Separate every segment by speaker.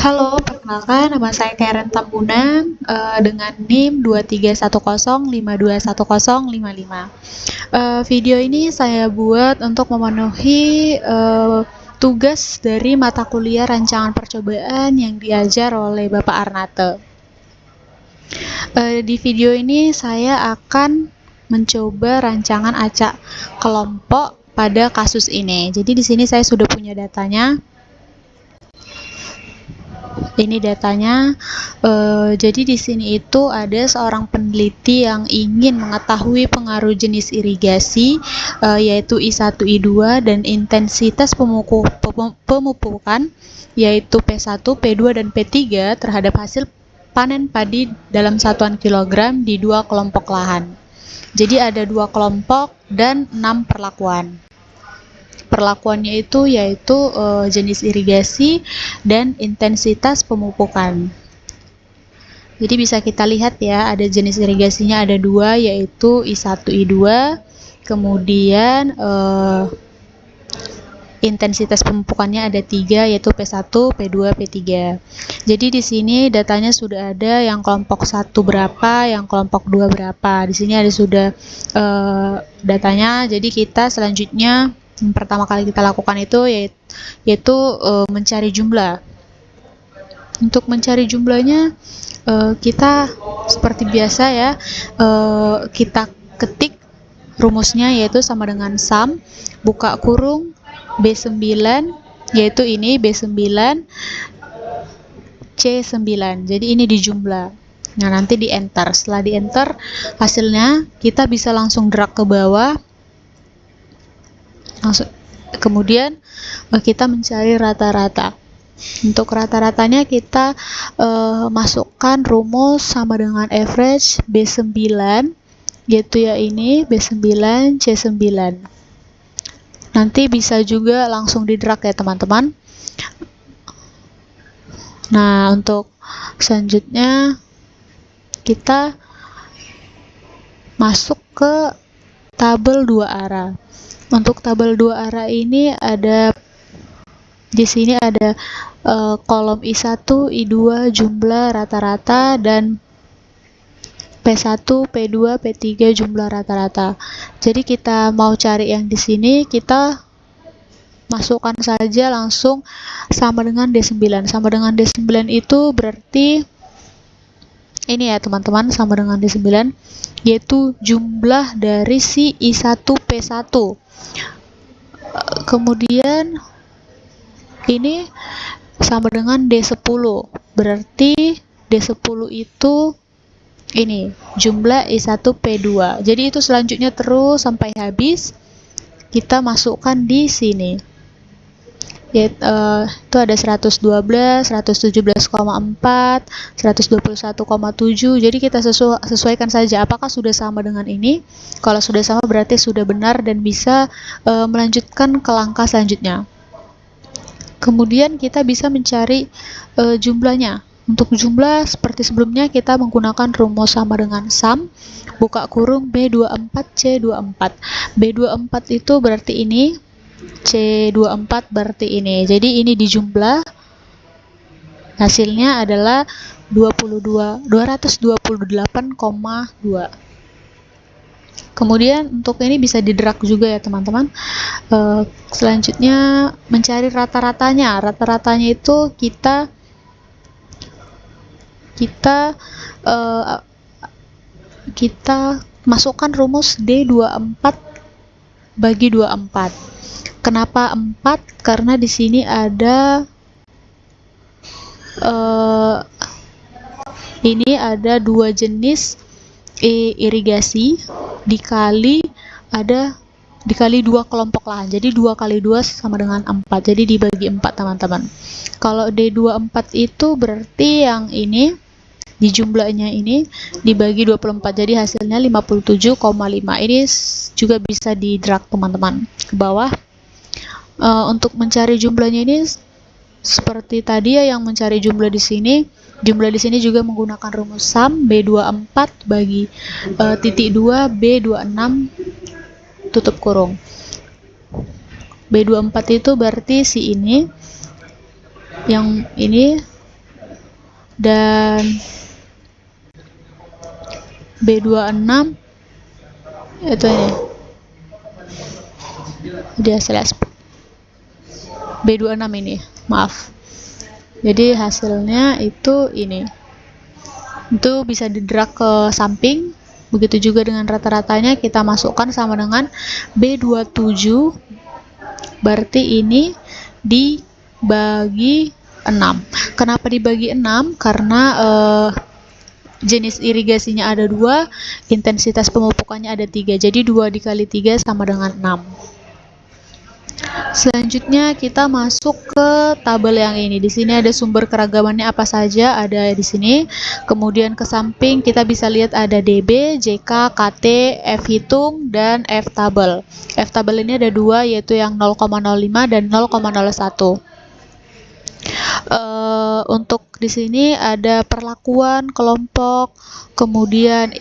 Speaker 1: Halo, perkenalkan nama saya Karen Tambunan dengan NIM 2310521055. Video ini saya buat untuk memenuhi tugas dari mata kuliah rancangan percobaan yang diajar oleh Bapak Arnate. Di video ini saya akan mencoba rancangan acak kelompok pada kasus ini. Jadi di sini saya sudah punya datanya. Ini datanya. Jadi di sini itu ada seorang peneliti yang ingin mengetahui pengaruh jenis irigasi, yaitu I1, I2, dan intensitas pemupukan, yaitu P1, P2, dan P3 terhadap hasil panen padi dalam satuan kilogram di dua kelompok lahan. Jadi ada dua kelompok dan 6 perlakuan. Perlakuannya itu yaitu jenis irigasi dan intensitas pemupukan. Jadi bisa kita lihat ya, ada jenis irigasinya ada dua, yaitu I1, I2, kemudian intensitas pemupukannya ada 3, yaitu P1, P2, P3. Jadi di sini datanya sudah ada yang kelompok 1 berapa, yang kelompok 2 berapa. Di sini ada sudah datanya. Jadi kita selanjutnya yang pertama kali kita lakukan itu yaitu mencari jumlah. Untuk mencari jumlahnya kita seperti biasa ya, kita ketik rumusnya, yaitu sama dengan sum buka kurung B9, yaitu ini B9 C9. Jadi ini dijumlah. Nah, nanti di enter. Setelah di enter hasilnya kita bisa langsung drag ke bawah. Kemudian kita mencari rata-rata. Untuk rata-ratanya kita masukkan rumus sama dengan average B9, yaitu ya ini B9 C9. Nanti bisa juga langsung di drag ya teman-teman. Nah, untuk selanjutnya kita masuk ke tabel 2 arah. Untuk tabel 2 arah ini ada di sini ada kolom I1, I2, jumlah rata-rata, dan P1, P2, P3 jumlah rata-rata. Jadi kita mau cari yang di sini, kita masukkan saja langsung sama dengan D9. Sama dengan D9 itu berarti ini ya teman-teman, sama dengan D9, yaitu jumlah dari si I1 P1. Kemudian ini sama dengan D10, berarti D10 itu ini jumlah I1 P2. Jadi itu selanjutnya terus sampai habis kita masukkan di sini. Itu ada 112, 117,4, 121,7. Jadi kita sesuaikan saja apakah sudah sama dengan ini. Kalau sudah sama berarti sudah benar dan bisa melanjutkan ke langkah selanjutnya. Kemudian kita bisa mencari jumlahnya. Untuk jumlah seperti sebelumnya kita menggunakan rumus sama dengan sum buka kurung B24 C24. B24 itu berarti ini, C24 berarti ini. Jadi ini dijumlah, hasilnya adalah 228,2. Kemudian untuk ini bisa di drag juga ya teman-teman. Selanjutnya mencari rata-ratanya. Rata-ratanya itu kita masukkan rumus D24 bagi 24. Kenapa 4? Karena di sini ada ini ada dua jenis irigasi dikali dua kelompok lahan. Jadi 2 kali 2 sama dengan 4. Jadi dibagi 4 teman-teman. Kalau D24 itu berarti yang ini di jumlahnya ini dibagi 24. Jadi hasilnya 57,5. Ini juga bisa di drag teman-teman ke bawah. Untuk mencari jumlahnya ini seperti tadi ya, yang mencari jumlah di sini. Jumlah di sini juga menggunakan rumus sum B24 bagi titik 2 B26 tutup kurung. B24 itu berarti si ini, yang ini dan B26 itu ini di hasil B26 ini, maaf. Jadi hasilnya itu ini, itu bisa didrag ke samping. Begitu juga dengan rata-ratanya kita masukkan sama dengan B27, berarti ini dibagi 6. Kenapa dibagi 6? Karena jenis irigasinya ada 2, intensitas pemupukannya ada 3, jadi 2 dikali 3 sama dengan 6. Selanjutnya kita masuk ke tabel yang ini. Di sini ada sumber keragamannya apa saja, ada di sini. Kemudian ke samping kita bisa lihat ada DB, JK, KT, F hitung, dan F tabel. F tabel ini ada 2, yaitu yang 0,05 dan 0,01. Untuk di sini ada perlakuan kelompok, kemudian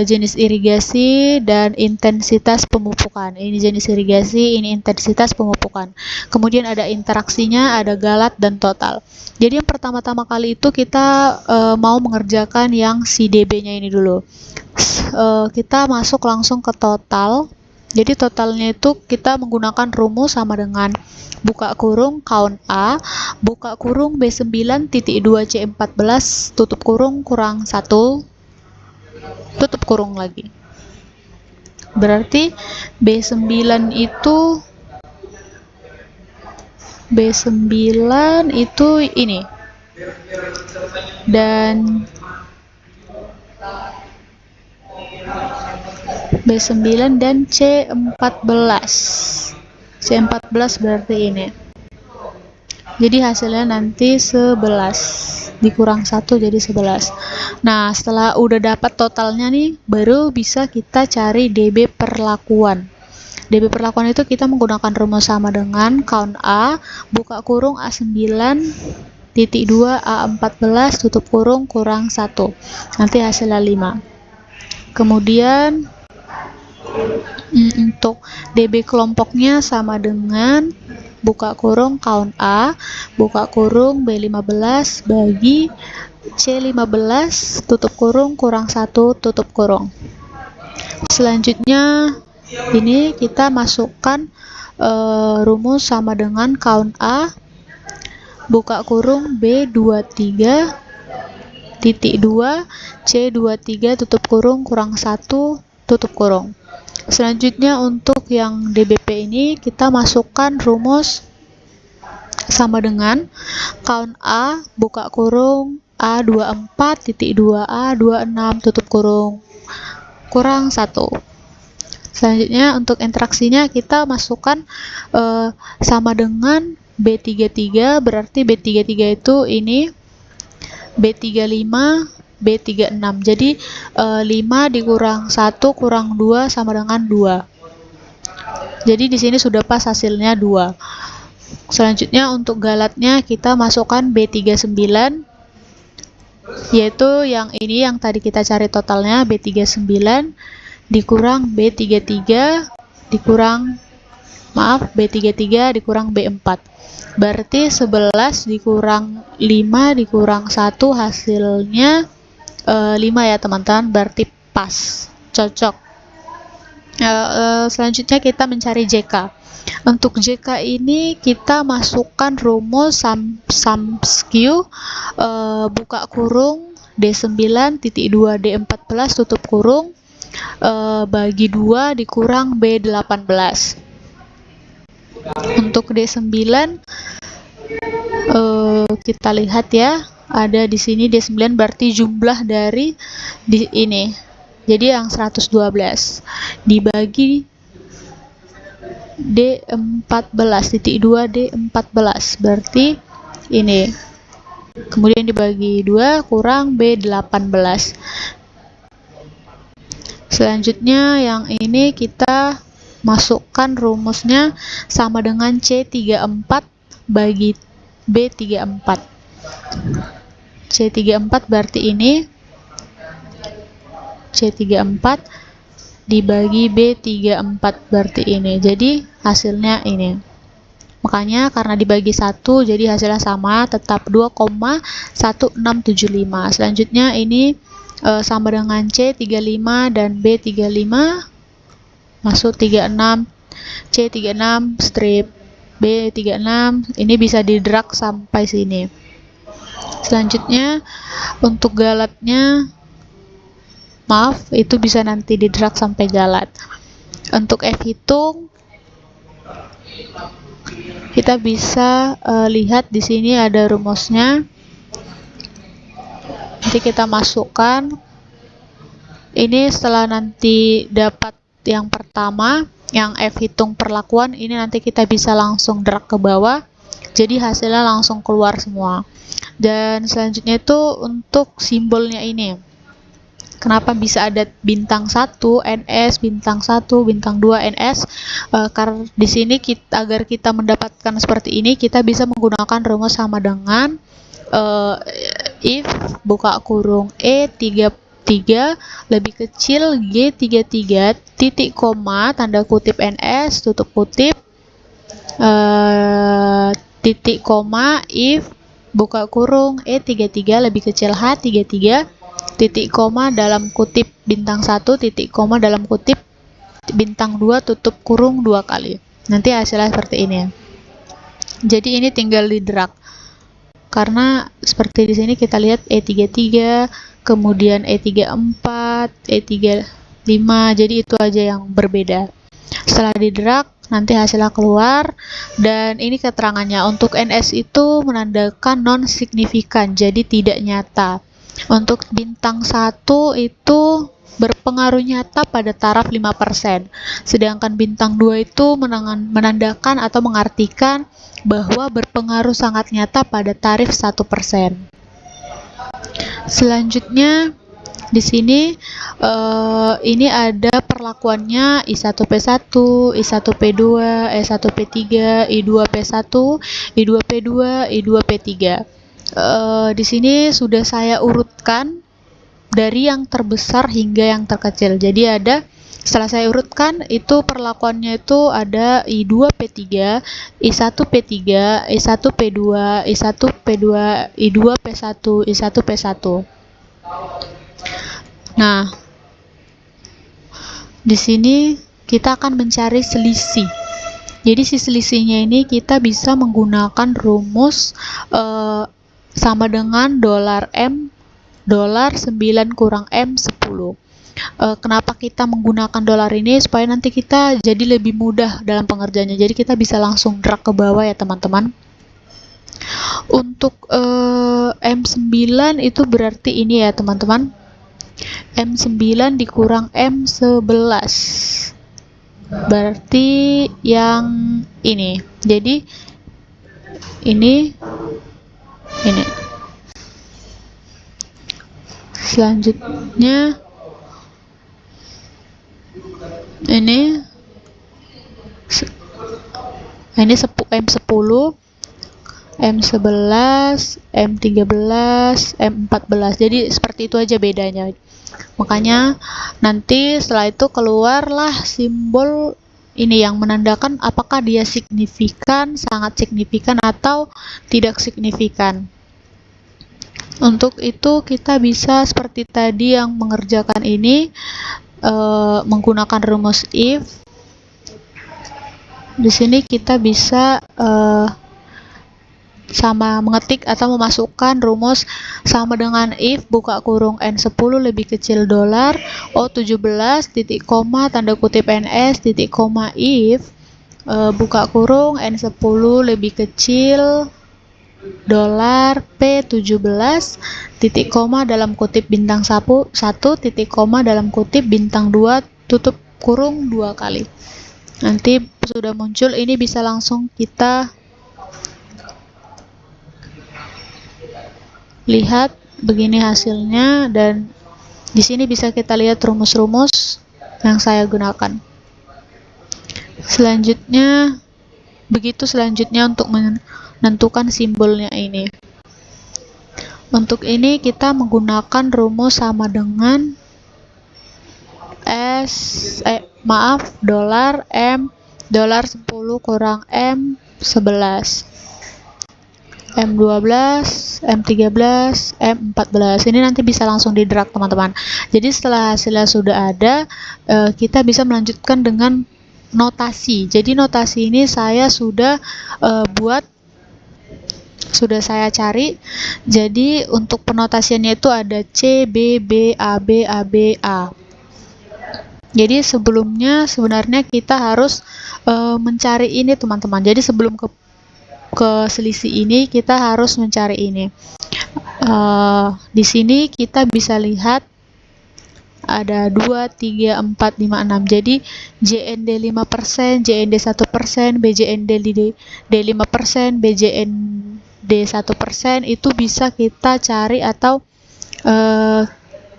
Speaker 1: jenis irigasi dan intensitas pemupukan. Ini jenis irigasi, ini intensitas pemupukan. Kemudian ada interaksinya, ada galat dan total. Jadi yang pertama-tama kali itu kita mau mengerjakan yang si DB-nya ini dulu. Kita masuk langsung ke total. Jadi totalnya itu kita menggunakan rumus sama dengan buka kurung count A, buka kurung B9 titik 2 C14 tutup kurung kurang 1 tutup kurung lagi. Berarti B9 itu ini, dan B9 dan C14 berarti ini. Jadi hasilnya nanti 11 dikurang 1 jadi 11. Nah, setelah udah dapat totalnya nih, baru bisa kita cari DB perlakuan. DB perlakuan itu kita menggunakan rumus sama dengan count A, buka kurung A9 titik 2 A14 tutup kurung kurang 1. Nanti hasilnya 5. Kemudian untuk DB kelompoknya sama dengan buka kurung count A, buka kurung B15 bagi C15 tutup kurung kurang 1 tutup kurung. Selanjutnya ini kita masukkan rumus sama dengan count A, buka kurung B23 titik 2 C23 tutup kurung kurang 1 tutup kurung. Selanjutnya untuk yang DBP ini kita masukkan rumus sama dengan count A, buka kurung A24 titik 2 A26 tutup kurung kurang 1. Selanjutnya untuk interaksinya kita masukkan sama dengan B33, berarti B33 itu ini B35 B36. Jadi 5 dikurang 1 kurang 2 sama dengan 2. Jadi di sini sudah pas hasilnya 2. Selanjutnya untuk galatnya kita masukkan B39, yaitu yang ini yang tadi kita cari totalnya B39 dikurang B33 dikurang B33 dikurang B4. Berarti 11 dikurang 5 dikurang 1 hasilnya 5 ya teman-teman, berarti pas, cocok. Selanjutnya kita mencari JK. Untuk JK ini kita masukkan rumus sum-skew buka kurung D9 titik 2 D14 tutup kurung bagi 2 dikurang B18. Untuk D9 kita lihat ya, ada di sini D9 berarti jumlah dari ini. Jadi yang 112 dibagi D14 titik 2 D14 berarti ini. Kemudian dibagi 2 kurang B18. Selanjutnya yang ini kita masukkan rumusnya sama dengan C34 bagi B34. C34 berarti ini C34 dibagi B34 berarti ini. Jadi hasilnya ini. Makanya karena dibagi 1 jadi hasilnya sama, tetap 2,1675. Selanjutnya ini sama dengan C 35 dan B 35, masuk 36, C 36 strip B 36, ini bisa di drag sampai sini. Selanjutnya untuk galatnya, maaf, itu bisa nanti di drag sampai galat. Untuk F hitung kita bisa lihat di sini ada rumusnya. Nanti kita masukkan. Ini setelah nanti dapat yang pertama, yang F hitung perlakuan, ini nanti kita bisa langsung drag ke bawah. Jadi hasilnya langsung keluar semua. Dan selanjutnya itu untuk simbolnya ini. Kenapa bisa ada bintang 1 NS, bintang 1, bintang 2 NS? Karena di sini agar kita mendapatkan seperti ini, kita bisa menggunakan rumus sama dengan if buka kurung E33 lebih kecil G33 titik koma tanda kutip NS tutup kutip titik koma if buka kurung E33 lebih kecil H33 titik koma dalam kutip bintang 1 titik koma dalam kutip bintang 2 tutup kurung 2 kali. Nanti hasilnya seperti ini. Jadi ini tinggal di drag. Karena seperti di sini kita lihat E33, kemudian E34, E35, jadi itu aja yang berbeda. Setelah di drag, nanti hasilnya keluar, dan ini keterangannya. Untuk NS itu menandakan non-signifikan, jadi tidak nyata. Untuk bintang 1 itu berpengaruh nyata pada taraf 5%, sedangkan bintang 2 itu menandakan atau mengartikan bahwa berpengaruh sangat nyata pada tarif 1%. Selanjutnya di sini ini ada perlakuannya I1P1, I1P2, E1P3, I2P1, I2P2, I2P3. Di sini sudah saya urutkan dari yang terbesar hingga yang terkecil. Jadi setelah saya urutkan itu perlakuannya itu ada I2P3, I1P3, I1P2, I1P2, I2P1, I1P1. Nah, di sini kita akan mencari selisih. Jadi si selisihnya ini kita bisa menggunakan rumus sama dengan $M $9 kurang M 10. Kenapa kita menggunakan dolar ini? Supaya nanti kita jadi lebih mudah dalam pengerjaannya. Jadi kita bisa langsung drag ke bawah ya teman-teman. Untuk M9 itu berarti ini ya teman-teman. M9 dikurang M11. Berarti yang ini. Jadi ini. Selanjutnya ini M10, M11, M13, M14. Jadi seperti itu aja bedanya. Makanya nanti setelah itu keluarlah simbol ini yang menandakan apakah dia signifikan, sangat signifikan atau tidak signifikan. Untuk itu kita bisa seperti tadi yang mengerjakan ini menggunakan rumus if. Di sini kita bisa sama mengetik atau memasukkan rumus sama dengan if buka kurung N10 lebih kecil dolar O17 titik koma tanda kutip NS titik koma if buka kurung N10 lebih kecil dolar P17 titik koma dalam kutip bintang 1 titik koma dalam kutip bintang 2 tutup kurung 2 kali. Nanti sudah muncul, ini bisa langsung kita lihat begini hasilnya, dan di sini bisa kita lihat rumus-rumus yang saya gunakan. Selanjutnya untuk menentukan simbolnya ini. Untuk ini kita menggunakan rumus sama dengan dolar M $10 kurang M M11, M12, M13, M14. Ini nanti bisa langsung di drag teman-teman. Jadi setelah hasilnya sudah ada, kita bisa melanjutkan dengan notasi. Jadi notasi ini saya sudah sudah saya cari. Jadi untuk penotasiannya itu ada C, B, B, A, B, A, B, A. Jadi sebelumnya sebenarnya kita harus mencari ini teman-teman. Jadi sebelum ke selisih ini kita harus mencari ini. Di sini kita bisa lihat ada 2, 3, 4, 5, 6. Jadi JND 5%, JND 1%, BJND 5%, BJND 1% itu bisa kita cari, atau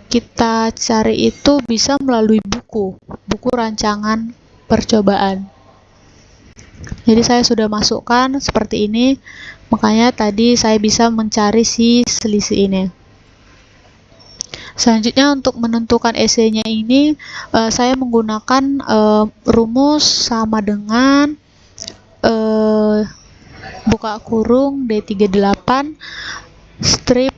Speaker 1: kita cari itu bisa melalui buku rancangan percobaan. Jadi saya sudah masukkan seperti ini, makanya tadi saya bisa mencari si selisih ini. Selanjutnya untuk menentukan EC-nya ini saya menggunakan rumus sama dengan buka kurung D38 strip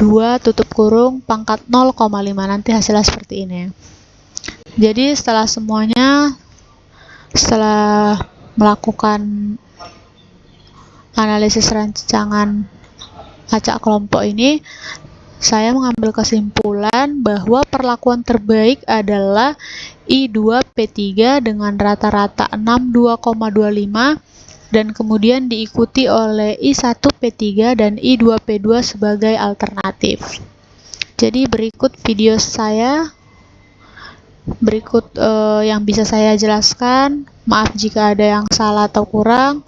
Speaker 1: 2 tutup kurung pangkat 0,5. Nanti hasilnya seperti ini. Jadi setelah melakukan analisis rancangan acak kelompok ini, saya mengambil kesimpulan bahwa perlakuan terbaik adalah I2P3 dengan rata-rata 62,25 dan kemudian diikuti oleh I1P3 dan I2P2 sebagai alternatif. Jadi berikut video saya, yang bisa saya jelaskan. Maaf jika ada yang salah atau kurang.